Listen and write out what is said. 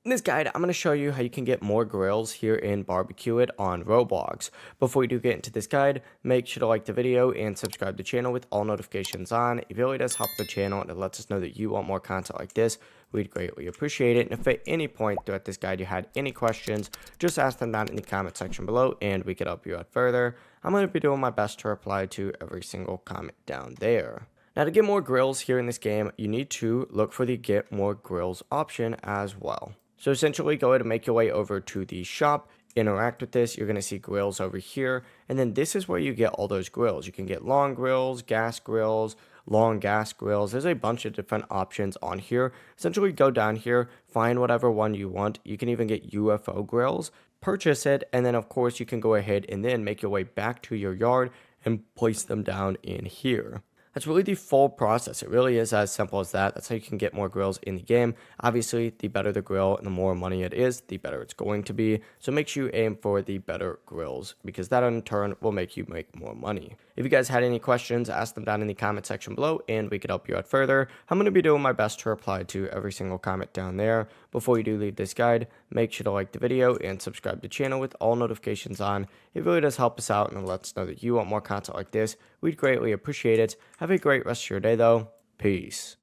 In this guide, I'm going to show you how you can get more grills here in BBQ It on Roblox. Before we do get into this guide, make sure to like the video and subscribe to the channel with all notifications on. It really does help the channel and it lets us know that you want more content like this. We'd greatly appreciate it. And if at any point throughout this guide you had any questions, just ask them down in the comment section below and we could help you out further. I'm going to be doing my best to reply to every single comment down there. Now, to get more grills here in this game, you need to look for the get more grills option as well. So essentially, go ahead and make your way over to the shop, interact with this. You're going to see grills over here. And then this is where you get all those grills. You can get long grills, gas grills, long gas grills. There's a bunch of different options on here. Essentially, go down here, find whatever one you want. You can even get UFO grills, purchase it, and then of course you can go ahead and then make your way back to your yard and place them down in here. That's really the full process. It really is as simple as that. That's how you can get more grills in the game. Obviously, the better the grill and the more money it is, the better it's going to be. So make sure you aim for the better grills because that in turn will make you make more money. If you guys had any questions, ask them down in the comment section below and we could help you out further. I'm going to be doing my best to reply to every single comment down there. Before you do leave this guide, make sure to like the video and subscribe to the channel with all notifications on. It really does help us out and it lets us know that you want more content like this. We'd greatly appreciate it. Have a great rest of your day though. Peace.